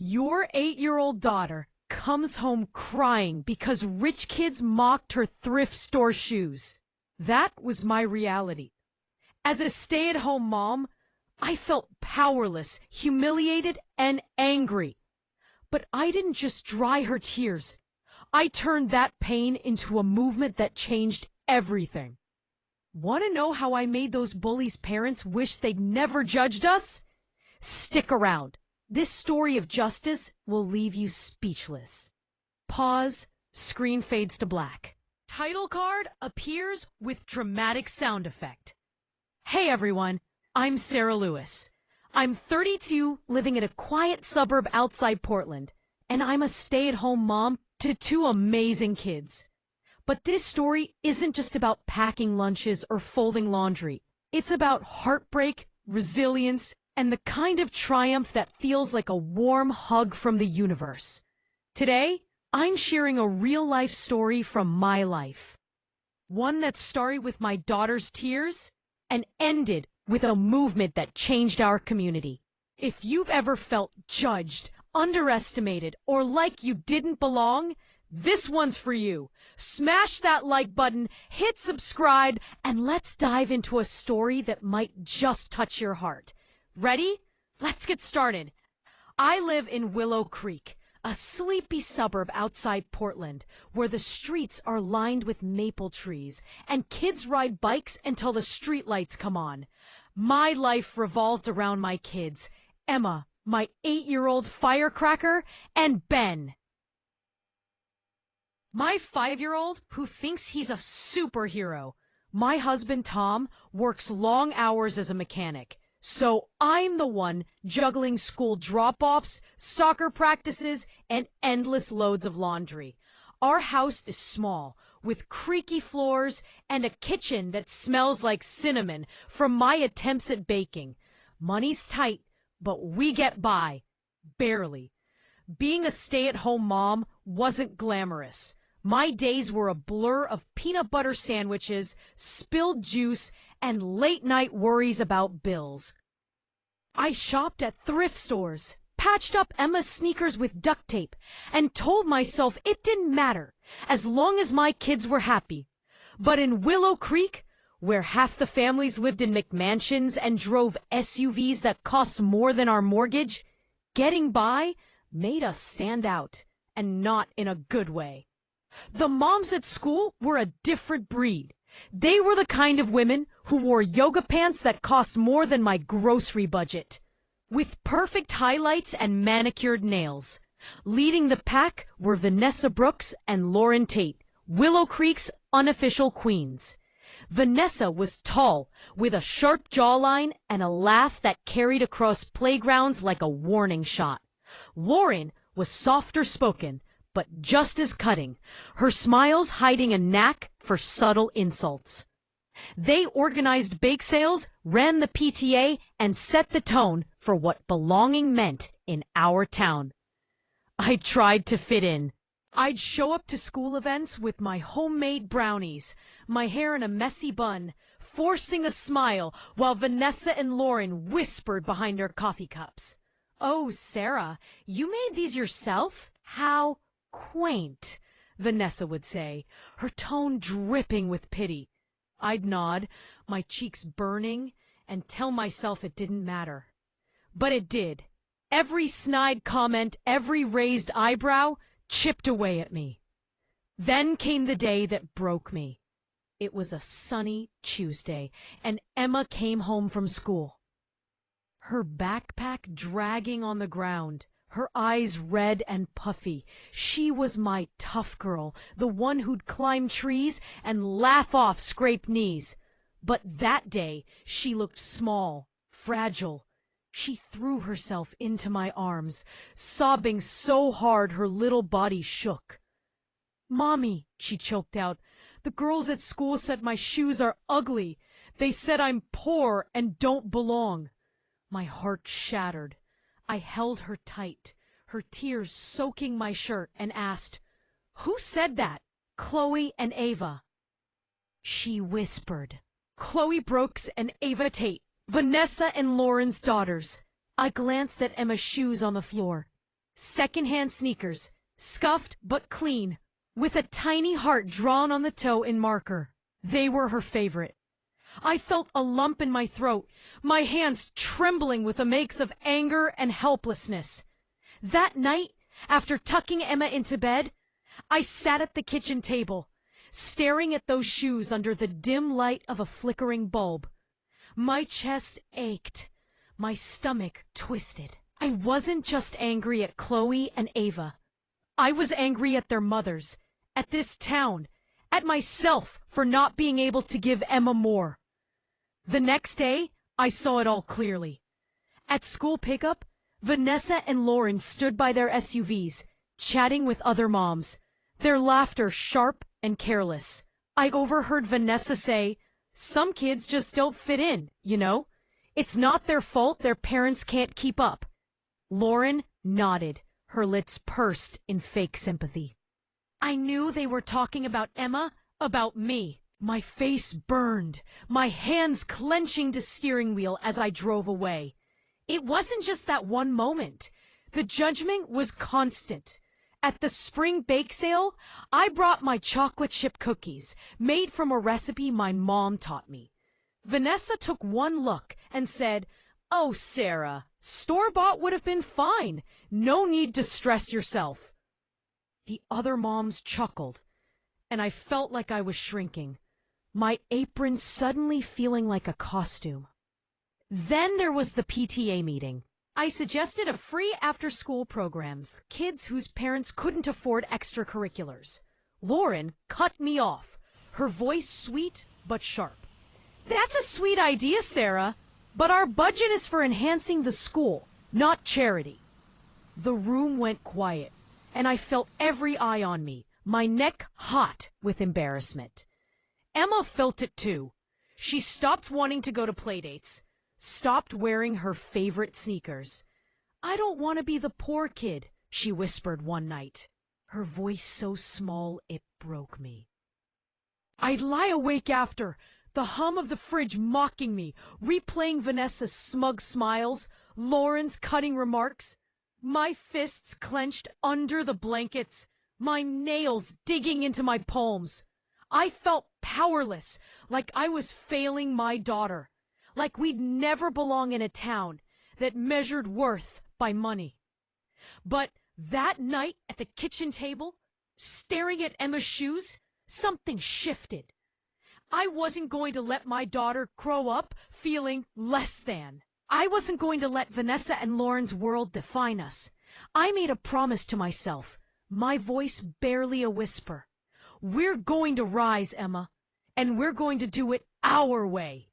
Your 8-year-old daughter comes home crying because rich kids mocked her thrift store shoes. That was my reality. As a stay-at-home mom, I felt powerless, humiliated, and angry. But I didn't just dry her tears. I turned that pain into a movement that changed everything. Want to know how I made those bullies' parents wish they'd never judged us? Stick around. This story of justice will leave you speechless. Pause, screen fades to black. Title card appears with dramatic sound effect. Hey everyone, I'm Sarah Lewis. I'm 32, living in a quiet suburb outside Portland, and I'm a stay-at-home mom to 2 amazing kids. But this story isn't just about packing lunches or folding laundry. It's about heartbreak, resilience, and the kind of triumph that feels like a warm hug from the universe. Today, I'm sharing a real-life story from my life. One that started with my daughter's tears and ended with a movement that changed our community. If you've ever felt judged, underestimated, or like you didn't belong, this one's for you. Smash that like button, hit subscribe, and let's dive into a story that might just touch your heart. Ready? Let's get started. I live in Willow Creek, a sleepy suburb outside Portland, where the streets are lined with maple trees, and kids ride bikes until the streetlights come on. My life revolved around my kids, Emma, my 8-year-old firecracker, and Ben, my 5-year-old who thinks he's a superhero. My husband, Tom, works long hours as a mechanic, so I'm the one juggling school drop-offs, soccer practices, and endless loads of laundry. Our house is small, with creaky floors and a kitchen that smells like cinnamon from my attempts at baking. Money's tight, but we get by. Barely. Being a stay-at-home mom wasn't glamorous. My days were a blur of peanut butter sandwiches, spilled juice, and late-night worries about bills. I shopped at thrift stores, patched up Emma's sneakers with duct tape, and told myself it didn't matter, as long as my kids were happy. But in Willow Creek, where half the families lived in McMansions and drove SUVs that cost more than our mortgage, getting by made us stand out, and not in a good way. The moms at school were a different breed. They were the kind of women who wore yoga pants that cost more than my grocery budget, with perfect highlights and manicured nails. Leading the pack were Vanessa Brooks and Lauren Tate, Willow Creek's unofficial queens. Vanessa was tall, with a sharp jawline and a laugh that carried across playgrounds like a warning shot. Lauren was softer spoken, but just as cutting, her smiles hiding a knack for subtle insults. They organized bake sales, ran the PTA, and set the tone for what belonging meant in our town. I tried to fit in. I'd show up to school events with my homemade brownies, my hair in a messy bun, forcing a smile while Vanessa and Lauren whispered behind their coffee cups. "Oh, Sarah, you made these yourself? How quaint," Vanessa would say, her tone dripping with pity. I'd nod, my cheeks burning, and tell myself it didn't matter. But it did. Every snide comment, every raised eyebrow chipped away at me. Then came the day that broke me. It was a sunny Tuesday, and Emma came home from school, her backpack dragging on the ground, her eyes red and puffy. She was my tough girl, the one who'd climb trees and laugh off scraped knees. But that day, she looked small, fragile. She threw herself into my arms, sobbing so hard her little body shook. "Mommy," she choked out, "the girls at school said my shoes are ugly. They said I'm poor and don't belong." My heart shattered. I held her tight, her tears soaking my shirt, and asked, "Who said that? Chloe and Ava?" She whispered, "Chloe Brooks and Ava Tate, Vanessa and Lauren's daughters." I glanced at Emma's shoes on the floor. Secondhand sneakers, scuffed but clean, with a tiny heart drawn on the toe in marker. They were her favorite. I felt a lump in my throat, my hands trembling with a mix of anger and helplessness. That night, after tucking Emma into bed, I sat at the kitchen table, staring at those shoes under the dim light of a flickering bulb. My chest ached, my stomach twisted. I wasn't just angry at Chloe and Ava. I was angry at their mothers, at this town, at myself for not being able to give Emma more. The next day, I saw it all clearly. At school pickup, Vanessa and Lauren stood by their SUVs, chatting with other moms, their laughter sharp and careless. I overheard Vanessa say, "Some kids just don't fit in, you know? It's not their fault their parents can't keep up." Lauren nodded, her lips pursed in fake sympathy. I knew they were talking about Emma, about me. My face burned, my hands clenching the steering wheel as I drove away. It wasn't just that one moment. The judgment was constant. At the spring bake sale, I brought my chocolate chip cookies, made from a recipe my mom taught me. Vanessa took one look and said, "Oh, Sarah, store-bought would have been fine. No need to stress yourself." The other moms chuckled, and I felt like I was shrinking, my apron suddenly feeling like a costume. Then there was the PTA meeting. I suggested a free after-school programs, kids whose parents couldn't afford extracurriculars. Lauren cut me off, her voice sweet but sharp. "That's a sweet idea, Sarah, but our budget is for enhancing the school, not charity." The room went quiet, and I felt every eye on me, my neck hot with embarrassment. Emma felt it too. She stopped wanting to go to playdates, stopped wearing her favorite sneakers. "I don't want to be the poor kid," she whispered one night, her voice so small it broke me. I'd lie awake after, the hum of the fridge mocking me, replaying Vanessa's smug smiles, Lauren's cutting remarks, my fists clenched under the blankets, my nails digging into my palms. I felt powerless, like I was failing my daughter, like we'd never belong in a town that measured worth by money. But that night at the kitchen table, staring at Emma's shoes, something shifted. I wasn't going to let my daughter grow up feeling less than. I wasn't going to let Vanessa and Lauren's world define us. I made a promise to myself, my voice barely a whisper. "We're going to rise, Emma, and we're going to do it our way."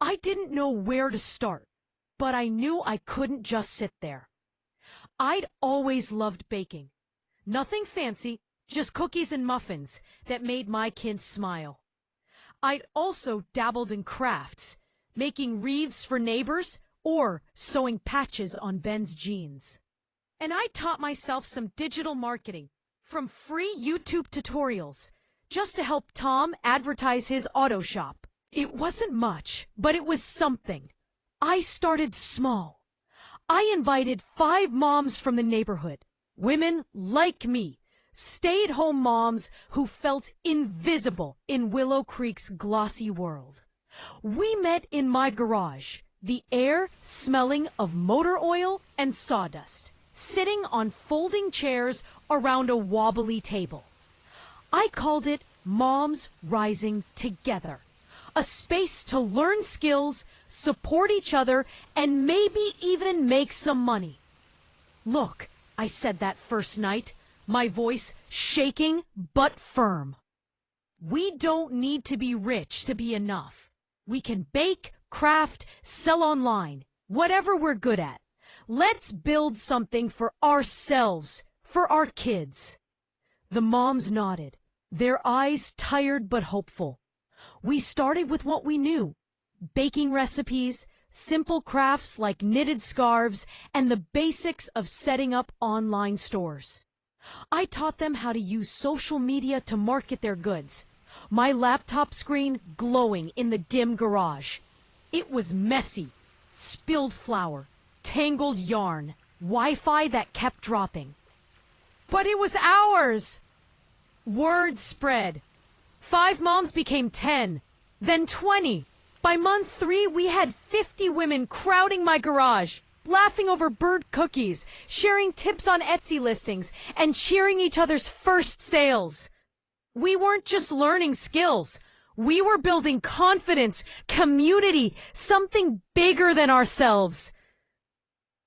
I didn't know where to start, but I knew I couldn't just sit there. I'd always loved baking. Nothing fancy, just cookies and muffins that made my kids smile. I'd also dabbled in crafts, making wreaths for neighbors or sewing patches on Ben's jeans. And I taught myself some digital marketing from free YouTube tutorials just to help Tom advertise his auto shop. It wasn't much, but it was something. I started small. I invited 5 moms from the neighborhood, women like me, stay-at-home moms who felt invisible in Willow Creek's glossy world. We met in my garage, the air smelling of motor oil and sawdust, sitting on folding chairs around a wobbly table. I called it Moms Rising Together, a space to learn skills, support each other, and maybe even make some money. "Look," I said that first night, my voice shaking but firm. "We don't need to be rich to be enough. We can bake, craft, sell online, whatever we're good at. Let's build something for ourselves, for our kids." The moms nodded, their eyes tired but hopeful. We started with what we knew: baking recipes, simple crafts like knitted scarves, and the basics of setting up online stores. I taught them how to use social media to market their goods, my laptop screen glowing in the dim garage. It was messy, spilled flour, tangled yarn, Wi-Fi that kept dropping. But it was ours! Word spread. 5 moms became 10, then 20. By month 3, we had 50 women crowding my garage, laughing over burnt cookies, sharing tips on Etsy listings, and cheering each other's first sales. We weren't just learning skills. We were building confidence, community, something bigger than ourselves.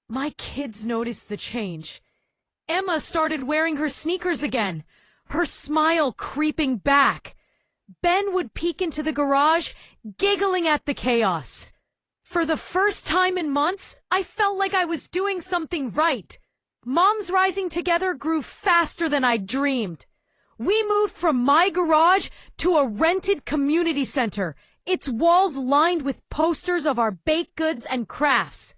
My kids noticed the change. Emma started wearing her sneakers again, her smile creeping back. Ben would peek into the garage, giggling at the chaos. For the first time in months, I felt like I was doing something right. Moms Rising Together grew faster than I dreamed. We moved from my garage to a rented community center, its walls lined with posters of our baked goods and crafts.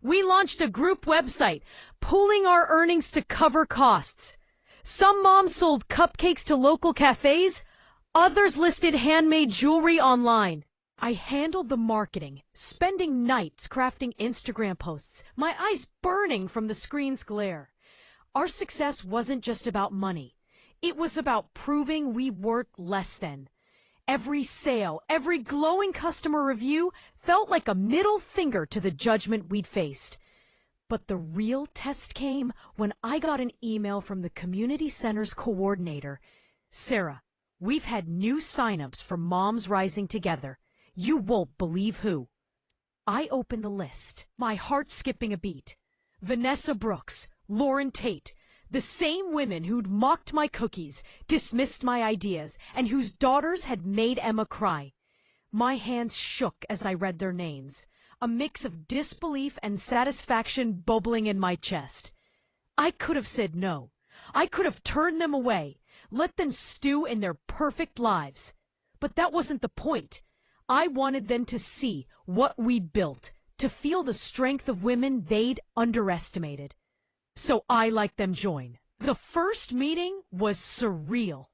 We launched a group website, pooling our earnings to cover costs. Some moms sold cupcakes to local cafes, others listed handmade jewelry online. I handled the marketing, spending nights crafting Instagram posts, my eyes burning from the screen's glare. Our success wasn't just about money. It was about proving we weren't less than. Every sale, every glowing customer review felt like a middle finger to the judgment we'd faced. But the real test came when I got an email from the community center's coordinator. Sarah, we've had new signups for Moms Rising Together. You won't believe who. I opened the list, my heart skipping a beat. Vanessa Brooks, Lauren Tate, the same women who'd mocked my cookies, dismissed my ideas, and whose daughters had made Emma cry. My hands shook as I read their names, a mix of disbelief and satisfaction bubbling in my chest. I could have said no. I could have turned them away, let them stew in their perfect lives. But that wasn't the point. I wanted them to see what we'd built, to feel the strength of women they'd underestimated. So I let them join. The first meeting was surreal.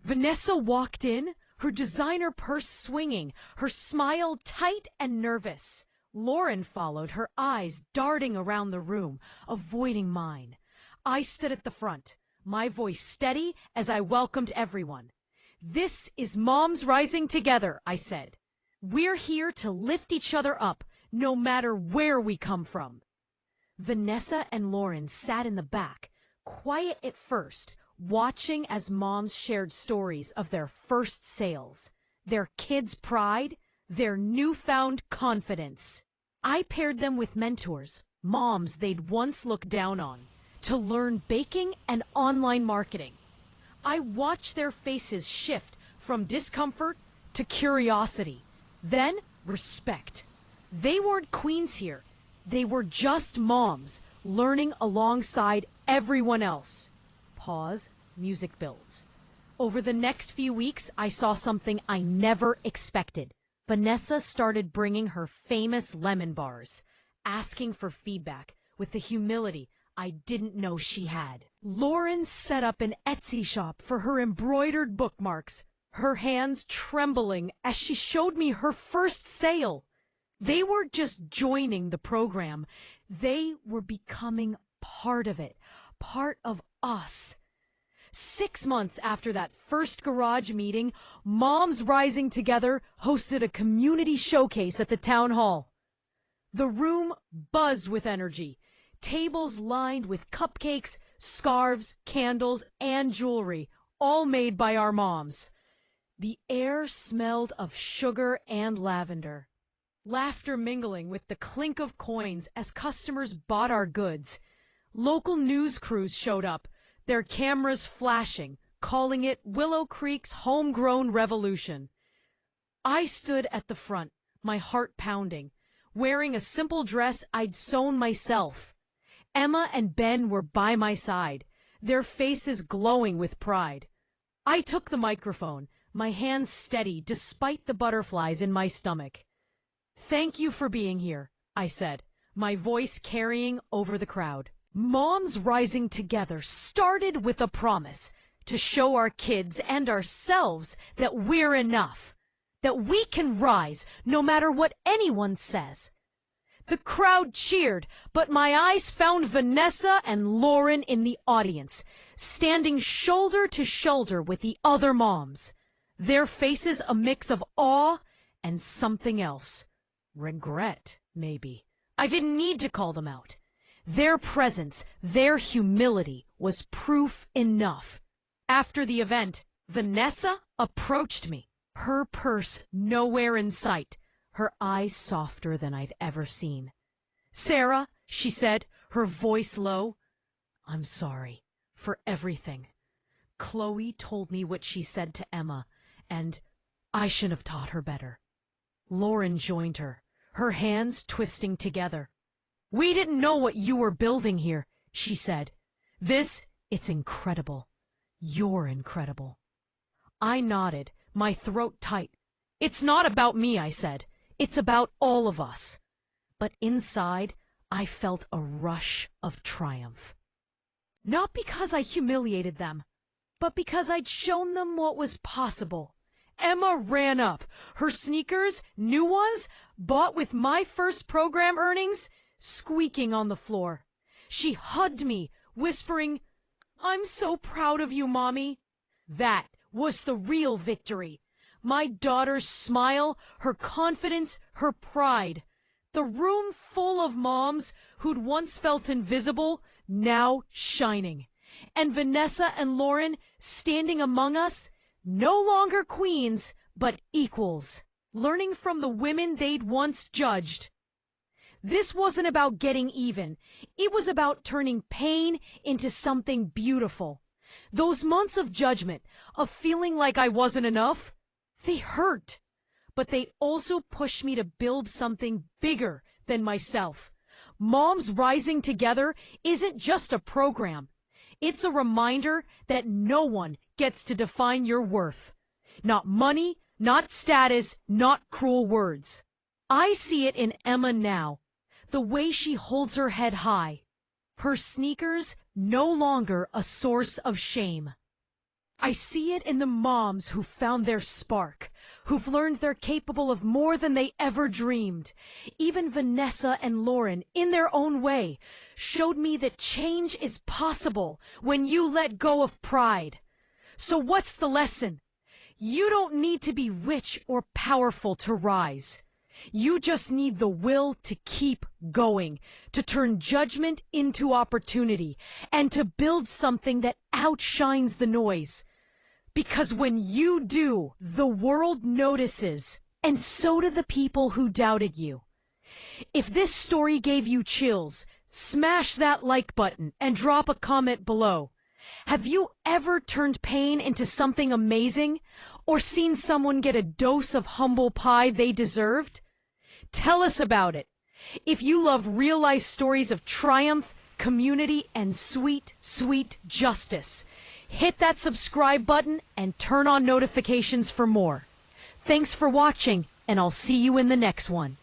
Vanessa walked in, her designer purse swinging, her smile tight and nervous. Lauren followed, her eyes darting around the room, avoiding mine. I stood at the front, my voice steady as I welcomed everyone. This is Moms Rising Together, I said. We're here to lift each other up, no matter where we come from. Vanessa and Lauren sat in the back, quiet at first, watching as moms shared stories of their first sales, their kids' pride, their newfound confidence. I paired them with mentors, moms they'd once looked down on, to learn baking and online marketing. I watched their faces shift from discomfort to curiosity, then respect. They weren't queens here. They were just moms, learning alongside everyone else. Pause, music builds. Over the next few weeks, I saw something I never expected. Vanessa started bringing her famous lemon bars, asking for feedback with the humility I didn't know she had. Lauren set up an Etsy shop for her embroidered bookmarks, her hands trembling as she showed me her first sale. They weren't just joining the program, they were becoming part of it, part of us. 6 months after that first garage meeting, Moms Rising Together hosted a community showcase at the town hall. The room buzzed with energy, tables lined with cupcakes, scarves, candles, and jewelry, all made by our moms. The air smelled of sugar and lavender. Laughter mingling with the clink of coins as customers bought our goods. Local news crews showed up, their cameras flashing, calling it Willow Creek's homegrown revolution. I stood at the front, my heart pounding, wearing a simple dress I'd sewn myself. Emma and Ben were by my side, their faces glowing with pride. I took the microphone, my hands steady despite the butterflies in my stomach. Thank you for being here, I said, my voice carrying over the crowd. Moms Rising Together started with a promise to show our kids and ourselves that we're enough, that we can rise no matter what anyone says. The crowd cheered, but my eyes found Vanessa and Lauren in the audience, standing shoulder to shoulder with the other moms. Their faces a mix of awe and something else. Regret, maybe. I didn't need to call them out. Their presence, their humility was proof enough. After the event, Vanessa approached me, her purse nowhere in sight, her eyes softer than I'd ever seen. "Sarah," she said, her voice low, "I'm sorry for everything. Chloe told me what she said to Emma, and I should have taught her better." Lauren joined her, her hands twisting together. "We didn't know what you were building here," she said. It's incredible. You're incredible." I nodded, my throat tight. "It's not about me," I said. "It's about all of us." But inside, I felt a rush of triumph. Not because I humiliated them, but because I'd shown them what was possible. Emma ran up, her sneakers, new ones, bought with my first program earnings, squeaking on the floor. She hugged me, whispering, "I'm so proud of you, Mommy." That was the real victory. My daughter's smile, her confidence, her pride. The room full of moms who'd once felt invisible, now shining. And Vanessa and Lauren standing among us, no longer queens, but equals, learning from the women they'd once judged. This wasn't about getting even. It was about turning pain into something beautiful. Those months of judgment, of feeling like I wasn't enough, they hurt. But they also pushed me to build something bigger than myself. Moms Rising Together isn't just a program. It's a reminder that no one gets to define your worth. Not money, not status, not cruel words. I see it in Emma now. The way she holds her head high. Her sneakers no longer a source of shame. I see it in the moms who found their spark, who've learned they're capable of more than they ever dreamed. Even Vanessa and Lauren, in their own way, showed me that change is possible when you let go of pride. So what's the lesson? You don't need to be rich or powerful to rise. You just need the will to keep going, to turn judgment into opportunity, and to build something that outshines the noise. Because when you do, the world notices, and so do the people who doubted you. If this story gave you chills, smash that like button and drop a comment below. Have you ever turned pain into something amazing, or seen someone get a dose of humble pie they deserved? Tell us about it. If you love real-life stories of triumph, community, and sweet, sweet justice, hit that subscribe button and turn on notifications for more. Thanks for watching, and I'll see you in the next one.